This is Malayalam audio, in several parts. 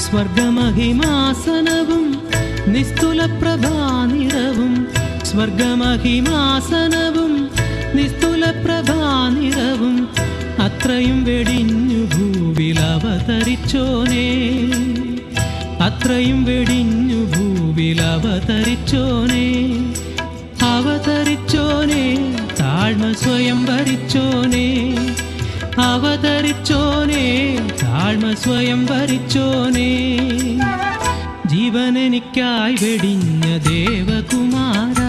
സ്വർഗമഹിമാസനവും നിസ്തുലപ്രഭാനിറവും, സ്വർഗമഹിമാസനവും നിസ്തുലപ്രഭാനിറവും, അത്രയും വെടിഞ്ഞു ഭൂവിൽ അവതരിച്ചോനേ, അത്രയും വെടിഞ്ഞു ഭൂവിൽ അവതരിച്ചോനേ, അവതരിച്ചോനേ, താഴ്മ സ്വയം ഭരിച്ചോനേ, അവതരിച്ചോനേ, താഴ്മ സ്വയം ഭരിച്ചോനേ. ജീവനെനിക്കായി വെടിഞ്ഞ ദേവകുമാര,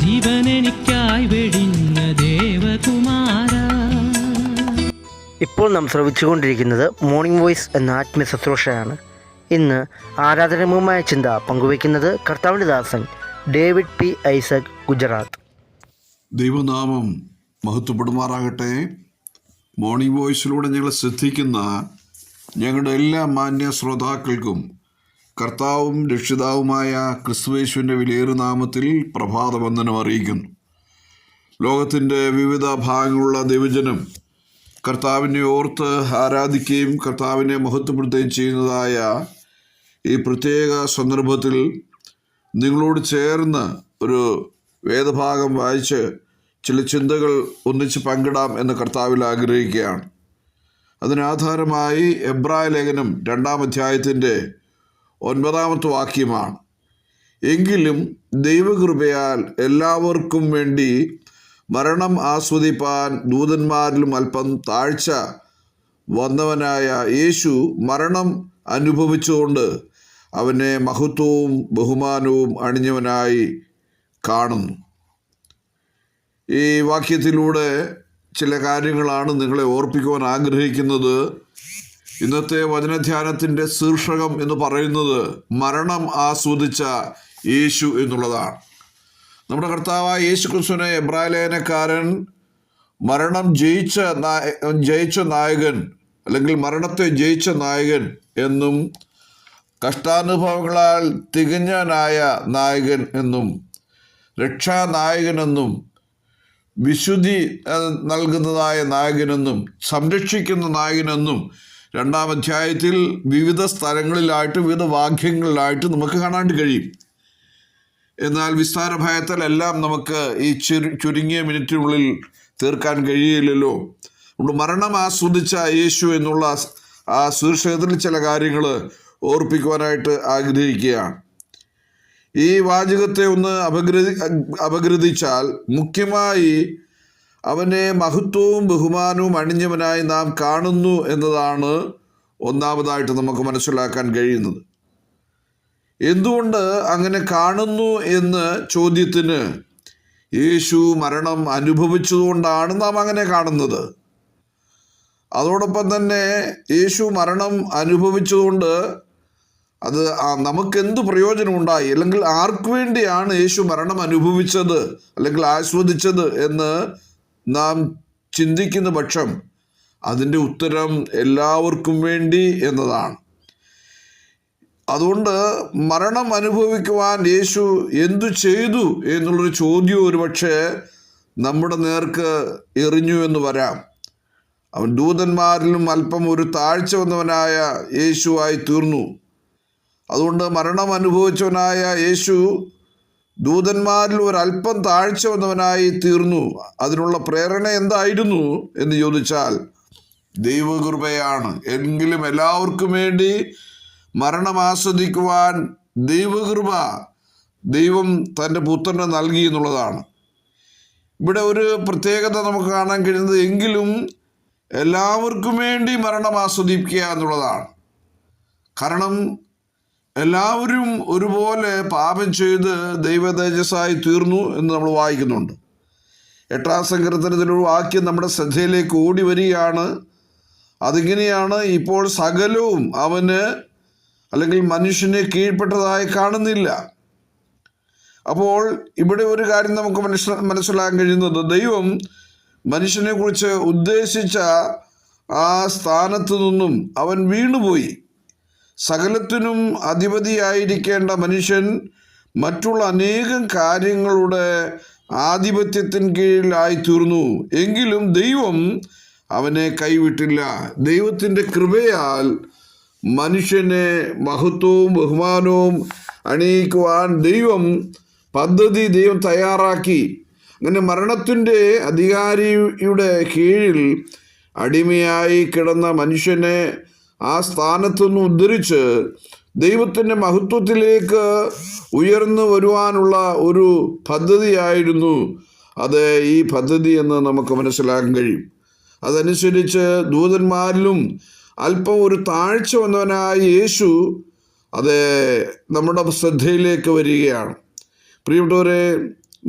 ജീവനെനിക്കായി വെടിഞ്ഞ ദേവകുമാര. ഇപ്പോൾ നാം ശ്രവിച്ചുകൊണ്ടിരിക്കുന്നത് മോർണിംഗ് വോയിസ് എന്ന ആത്മീയ ശുശ്രൂഷയാണ്. ഇന്ന് ആരാധനാപരമായ ചിന്ത പങ്കുവയ്ക്കുന്നത് കർത്താവിൻ്റെ ദാസൻ ഡേവിഡ് പി ഐസക്, ഗുജറാത്ത്. ദൈവനാമം മഹത്വപ്പെടുമാറാകട്ടെ. മോർണിംഗ് വോയിസിലൂടെ ഞങ്ങളെ ശ്രദ്ധിക്കുന്ന ഞങ്ങളുടെ എല്ലാ മാന്യ ശ്രോതാക്കൾക്കും കർത്താവും രക്ഷിതാവുമായ ക്രിസ്തുയേശുവിൻ്റെ വിലയേറിയ നാമത്തിൽ പ്രഭാതവന്ദനം അറിയിക്കുന്നു. ലോകത്തിൻ്റെ വിവിധ ഭാഗങ്ങളുള്ള ദൈവജനം കർത്താവിനെ ഓർത്ത് ആരാധിക്കുകയും കർത്താവിനെ മഹത്വപ്പെടുത്തുകയും ചെയ്യുന്നതായ ഈ പ്രത്യേക സന്ദർഭത്തിൽ നിങ്ങളോട് ചേർന്ന് ഒരു വേദഭാഗം വായിച്ച് ചില ചിന്തകൾ ഒന്നിച്ച് പങ്കിടാം എന്ന് കർത്താവിൽ ആഗ്രഹിക്കുകയാണ്. അതിനാധാരമായി എബ്രായ ലേഖനം 2-ാം അധ്യായത്തിൻ്റെ 9-ാമത്തെ വാക്യമാണ്. എങ്കിലും ദൈവകൃപയാൽ എല്ലാവർക്കും വേണ്ടി മരണം ആസ്വദിപ്പാൻ ദൂതന്മാരിലും അല്പം താഴ്ച വന്നവനായ യേശു മരണം അനുഭവിച്ചുകൊണ്ട് അവനെ മഹത്വവും ബഹുമാനവും അണിഞ്ഞവനായി കാണുന്നു. ഈ വാക്യത്തിലൂടെ ചില കാര്യങ്ങളാണ് നിങ്ങളെ ഓർപ്പിക്കുവാൻ ആഗ്രഹിക്കുന്നത്. ഇന്നത്തെ വചനധ്യാനത്തിൻ്റെ ശീർഷകം എന്ന് പറയുന്നത് മരണം ആസ്വദിച്ച യേശു എന്നുള്ളതാണ്. നമ്മുടെ കർത്താവായ യേശു ക്രിസ്തുവിനെ എബ്രായ ലേഖനക്കാരൻ മരണം ജയിച്ച നായകൻ, അല്ലെങ്കിൽ മരണത്തെ ജയിച്ച നായകൻ എന്നും കഷ്ടാനുഭവങ്ങളാൽ തികഞ്ഞനായ നായകൻ എന്നും രക്ഷാനായകനെന്നും വിശുദ്ധി നൽകുന്നതായ നായകനെന്നും സംരക്ഷിക്കുന്ന നായകനെന്നും 2-ാം അധ്യായത്തിൽ വിവിധ സ്ഥലങ്ങളിലായിട്ട് വിവിധ വാക്യങ്ങളിലായിട്ട് നമുക്ക് കാണാൻ കഴിയും. എന്നാൽ വിസ്താര ഭയത്താൽ എല്ലാം നമുക്ക് ഈ ചുരുങ്ങിയ മിനിറ്റിനുള്ളിൽ തീർക്കാൻ കഴിയില്ലല്ലോ. അതുകൊണ്ട് മരണം ആസ്വദിച്ച യേശു എന്നുള്ള ആ ശീർഷകത്തിൽ ചില കാര്യങ്ങൾ ഓർപ്പിക്കുവാനായിട്ട് ആഗ്രഹിക്കുകയാണ്. ഈ വാചകത്തെ ഒന്ന് അപഗ്രഥിച്ചാൽ മുഖ്യമായി അവനെ മഹത്വവും ബഹുമാനവും അണിഞ്ഞവനായി നാം കാണുന്നു എന്നതാണ് ഒന്നാമതായിട്ട് നമുക്ക് മനസ്സിലാക്കാൻ കഴിയുന്നത്. എന്തുകൊണ്ട് അങ്ങനെ കാണുന്നു എന്ന ചോദ്യത്തിന് യേശു മരണം അനുഭവിച്ചതുകൊണ്ടാണ് നാം അങ്ങനെ കാണുന്നത്. അതോടൊപ്പം തന്നെ യേശു മരണം അനുഭവിച്ചതുകൊണ്ട് അത് നമുക്കെന്ത് പ്രയോജനമുണ്ടായി, അല്ലെങ്കിൽ ആർക്കു വേണ്ടിയാണ് യേശു മരണം അനുഭവിച്ചത് അല്ലെങ്കിൽ ആസ്വദിച്ചത് എന്ന് നാം ചിന്തിക്കുന്ന പക്ഷം അതിൻ്റെ ഉത്തരം എല്ലാവർക്കും വേണ്ടി എന്നതാണ്. അതുകൊണ്ട് മരണം അനുഭവിക്കുവാൻ യേശു എന്തു ചെയ്തു എന്നുള്ളൊരു ചോദ്യം ഒരുപക്ഷെ നമ്മുടെ നേർക്ക് എറിഞ്ഞു എന്ന് വരാം. അവൻ ദൂതന്മാരിലും അല്പം ഒരു താഴ്ച വന്നവനായ യേശുവായി തീർന്നു. അതുകൊണ്ട് മരണം അനുഭവിച്ചവനായ യേശു ദൂതന്മാരിൽ ഒരല്പം താഴ്ച വന്നവനായി തീർന്നു. അതിനുള്ള പ്രേരണ എന്തായിരുന്നു എന്ന് ചോദിച്ചാൽ ദൈവകൃപയാണ്. എങ്കിലും എല്ലാവർക്കും വേണ്ടി മരണം ആസ്വദിക്കുവാൻ ദൈവകൃപ ദൈവം തൻ്റെ പുത്രനെ നൽകി എന്നുള്ളതാണ്. ഇവിടെ ഒരു പ്രത്യേകത നമുക്ക് കാണാൻ കഴിയുന്നത് എങ്കിലും എല്ലാവർക്കും വേണ്ടി മരണം ആസ്വദിക്കുക എന്നുള്ളതാണ്. കാരണം എല്ലാവരും ഒരുപോലെ പാപം ചെയ്ത് ദൈവതേജസ്സായി തീർന്നു എന്ന് നമ്മൾ വായിക്കുന്നുണ്ട്. 8-ാം സങ്കീർത്തനത്തിലൊരു വാക്യം നമ്മുടെ ശ്രദ്ധയിലേക്ക് ഓടി വരികയാണ്. അതിങ്ങനെയാണ്: ഇപ്പോൾ സകലവും അവന് അല്ലെങ്കിൽ മനുഷ്യനെ കീഴ്പ്പെട്ടതായി കാണുന്നില്ല. അപ്പോൾ ഇവിടെ ഒരു കാര്യം നമുക്ക് മനസ്സിലാക്കാൻ കഴിയുന്നത്, ദൈവം മനുഷ്യനെ കുറിച്ച് ഉദ്ദേശിച്ച ആ സ്ഥാനത്തു നിന്നും അവൻ വീണുപോയി. സകലത്തിനും അധിപതിയായിരിക്കേണ്ട മനുഷ്യൻ മറ്റുള്ള അനേകം കാര്യങ്ങളുടെ ആധിപത്യത്തിന് കീഴിലായി തീർന്നു. എങ്കിലും ദൈവം അവനെ കൈവിട്ടില്ല. ദൈവത്തിൻ്റെ കൃപയാൽ മനുഷ്യനെ മഹത്വവും ബഹുമാനവും അണിയിക്കുവാൻ ദൈവം തയ്യാറാക്കി. അങ്ങനെ മരണത്തിൻ്റെ അധികാരിയുടെ കീഴിൽ അടിമയായി കിടന്ന മനുഷ്യനെ ആ സ്ഥാനത്തുനിന്ന് ഉദ്ധരിച്ച് ദൈവത്തിൻ്റെ മഹത്വത്തിലേക്ക് ഉയർന്നു വരുവാനുള്ള ഒരു പദ്ധതിയായിരുന്നു അത്. ഈ പദ്ധതി എന്ന് നമുക്ക് മനസ്സിലാക്കാൻ കഴിയും. അതനുസരിച്ച് ദൂതന്മാരിലും അല്പം ഒരു താഴ്ച വന്നവനായ യേശു നമ്മുടെ ശ്രദ്ധയിലേക്ക് വരികയാണ്. പ്രിയപ്പെട്ടവരെ,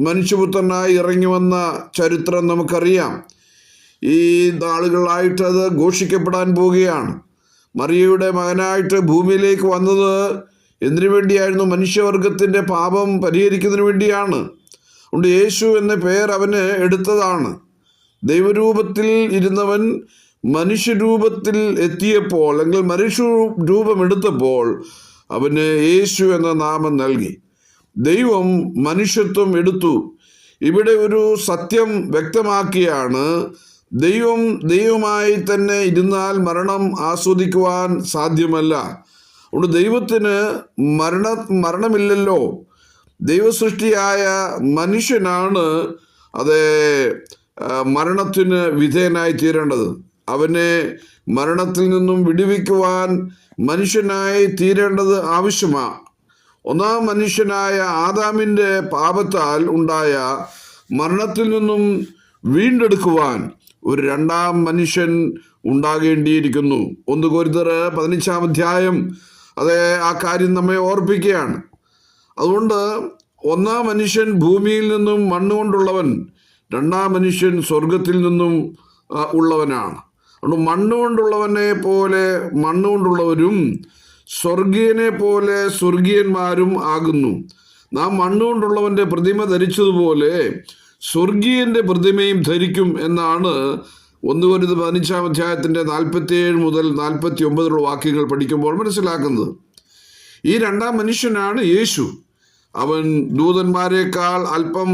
മനുഷ്യപുത്രനായി ഇറങ്ങി വന്ന ചരിത്രം നമുക്കറിയാം. ഈ നാളുകളായിട്ട് അത് ഘോഷിക്കപ്പെടാൻ പോവുകയാണ്. മറിയയുടെ മകനായിട്ട് ഭൂമിയിലേക്ക് വന്നത് എന്തിനു വേണ്ടിയായിരുന്നു? മനുഷ്യവർഗത്തിൻ്റെ പാപം പരിഹരിക്കുന്നതിന് വേണ്ടിയാണ്. അതുകൊണ്ട് യേശു എന്ന പേർ അവന് എടുത്തതാണ്. ദൈവരൂപത്തിൽ ഇരുന്നവൻ മനുഷ്യരൂപത്തിൽ എത്തിയപ്പോൾ, അല്ലെങ്കിൽ മനുഷ്യരൂപം എടുത്തപ്പോൾ അവന് യേശു എന്ന നാമം നൽകി. ദൈവം മനുഷ്യത്വം എടുത്തു. ഇവിടെ ഒരു സത്യം വ്യക്തമാക്കിയാണ്. ദൈവമായി തന്നെ ഇരുന്നാൽ മരണം ആസ്വദിക്കുവാൻ സാധ്യമല്ല. അതുകൊണ്ട് ദൈവത്തിന് മരണമില്ലല്ലോ. ദൈവസൃഷ്ടിയായ മനുഷ്യനാണ് മരണത്തിന് വിധേയനായി തീരേണ്ടത്. അവനെ മരണത്തിൽ നിന്നും വിടുവിക്കുവാൻ മനുഷ്യനായി തീരേണ്ടത് ആവശ്യമാണ്. ഒന്നാം മനുഷ്യനായ ആദാമിൻ്റെ പാപത്താൽ ഉണ്ടായ മരണത്തിൽ നിന്നും വീണ്ടെടുക്കുവാൻ ഒരു രണ്ടാം മനുഷ്യൻ ഉണ്ടാകേണ്ടിയിരിക്കുന്നു. 1 കൊരിന്ത്യർ 15-ാം അധ്യായം ആ കാര്യം നമ്മെ ഓർപ്പിക്കുകയാണ്. അതുകൊണ്ട് ഒന്നാം മനുഷ്യൻ ഭൂമിയിൽ നിന്നും മണ്ണുകൊണ്ടുള്ളവൻ, രണ്ടാം മനുഷ്യൻ സ്വർഗത്തിൽ നിന്നും ഉള്ളവനാണ്. അതുകൊണ്ട് മണ്ണുകൊണ്ടുള്ളവനെ പോലെ മണ്ണുകൊണ്ടുള്ളവരും സ്വർഗീയനെ പോലെ സ്വർഗീയന്മാരും ആകുന്നു. നാം മണ്ണുകൊണ്ടുള്ളവൻ്റെ പ്രതിമ ധരിച്ചതുപോലെ സ്വർഗീയൻ്റെ പ്രതിമയും ധരിക്കും എന്നാണ് 1 കൊരിന്ത്യർ 15-ാം അധ്യായത്തിൻ്റെ 47 മുതൽ 49 വാക്യങ്ങൾ പഠിക്കുമ്പോൾ മനസ്സിലാക്കുന്നത്. ഈ രണ്ടാം മനുഷ്യനാണ് യേശു. അവൻ ദൂതന്മാരെക്കാൾ അല്പം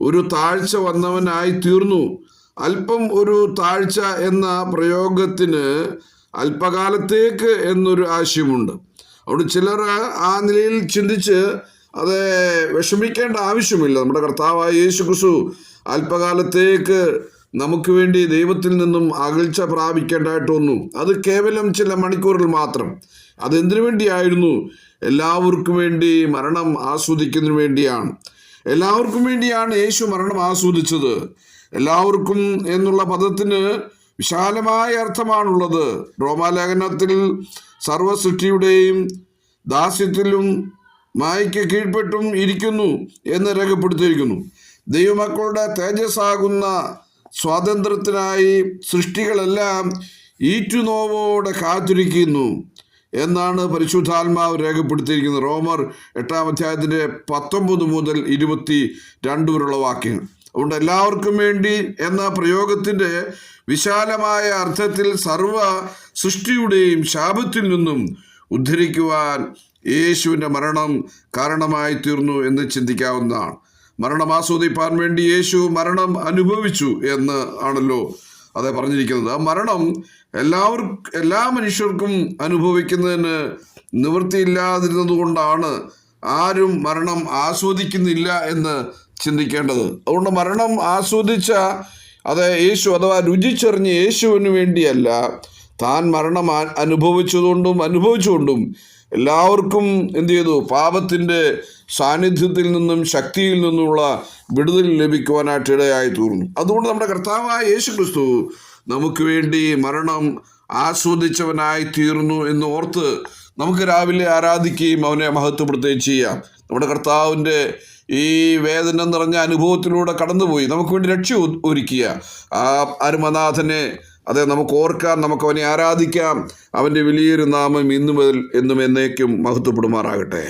ഒരു താഴ്ച വന്നവനായി തീർന്നു. അല്പം ഒരു താഴ്ച എന്ന പ്രയോഗത്തിന് അല്പകാലത്തേക്ക് എന്നൊരു ആശയമുണ്ട്. അതുകൊണ്ട് ചിലർ ആ നിലയിൽ ചിന്തിച്ച് വിഷമിക്കേണ്ട ആവശ്യമില്ല. നമ്മുടെ കർത്താവായ യേശു ക്രിസ്തു അല്പകാലത്തേക്ക് നമുക്ക് വേണ്ടി ദൈവത്തിൽ നിന്നും അകൽച്ച പ്രാപിക്കേണ്ടതായിട്ടൊന്നും. അത് കേവലം ചില മണിക്കൂറുകൾ മാത്രം. അതെന്തിനു വേണ്ടിയായിരുന്നു? എല്ലാവർക്കും വേണ്ടി മരണം ആസ്വദിക്കുന്നതിന് വേണ്ടിയാണ്. എല്ലാവർക്കും വേണ്ടിയാണ് യേശു മരണം ആസ്വദിച്ചത്. എല്ലാവർക്കും എന്നുള്ള പദത്തിന് വിശാലമായ അർത്ഥമാണുള്ളത്. റോമാലേഖനത്തിൽ സർവസൃഷ്ടിയുടെയും ദാസ്യത്തിലും മായയ്ക്ക് കീഴ്പ്പെട്ടും ഇരിക്കുന്നു എന്ന് രേഖപ്പെടുത്തിയിരിക്കുന്നു. ദൈവമക്കളുടെ തേജസ്സാകുന്ന സ്വാതന്ത്ര്യത്തിനായി സൃഷ്ടികളെല്ലാം ഈറ്റുനോവോടെ കാത്തിരിക്കുന്നു എന്നാണ് പരിശുദ്ധാത്മാവ് രേഖപ്പെടുത്തിയിരിക്കുന്നത്. റോമർ 8-ാം അധ്യായത്തിൻ്റെ 19 മുതൽ 22 വരെയുള്ള വാക്യങ്ങൾ. അതുകൊണ്ട് എല്ലാവർക്കും വേണ്ടി എന്ന പ്രയോഗത്തിൻ്റെ വിശാലമായ അർത്ഥത്തിൽ സർവ സൃഷ്ടിയുടെയും ശാപത്തിൽ നിന്നും ഉദ്ധരിക്കുവാൻ യേശുവിൻ്റെ മരണം കാരണമായി തീർന്നു എന്ന് ചിന്തിക്കാവുന്നതാണ്. മരണം ആസ്വദിപ്പാൻ വേണ്ടി യേശു മരണം അനുഭവിച്ചു എന്ന് ആണല്ലോ പറഞ്ഞിരിക്കുന്നത്. ആ മരണം എല്ലാ മനുഷ്യർക്കും അനുഭവിക്കുന്നതിന് നിവൃത്തിയില്ലാതിരുന്നത് കൊണ്ടാണ് ആരും മരണം ആസ്വദിക്കുന്നില്ല എന്ന് ചിന്തിക്കേണ്ടത്. അതുകൊണ്ട് മരണം ആസ്വദിച്ച യേശു അഥവാ രുചിച്ചെറിഞ്ഞ യേശുവിന് വേണ്ടിയല്ല, താൻ മരണം അനുഭവിച്ചുകൊണ്ടും എല്ലാവർക്കും എന്ത് ചെയ്തു? പാപത്തിൻ്റെ സാന്നിധ്യത്തിൽ നിന്നും ശക്തിയിൽ നിന്നുമുള്ള വിടുതൽ ലഭിക്കുവാനായിട്ട് ഇടയായി തീർന്നു. അതുകൊണ്ട് നമ്മുടെ കർത്താവായ യേശു ക്രിസ്തു നമുക്ക് വേണ്ടി മരണം ആസ്വദിച്ചവനായി തീർന്നു എന്ന് ഓർത്ത് നമുക്ക് രാവിലെ ആരാധിക്കുകയും അവനെ മഹത്വപ്പെടുത്തുകയും ചെയ്യാം. നമ്മുടെ കർത്താവിൻ്റെ ഈ വേദന നിറഞ്ഞ അനുഭവത്തിലൂടെ കടന്നുപോയി നമുക്ക് വേണ്ടി രക്ഷ ഒരുക്കിയ ആ അരുമനാഥനെ നമുക്ക് ഓർക്കാം, നമുക്ക് അവനെ ആരാധിക്കാം. അവൻ്റെ വലിയൊരു നാമം ഇന്നു മുതൽ എന്നും എന്നേക്കും മഹത്വപ്പെടുമാറാകട്ടെ.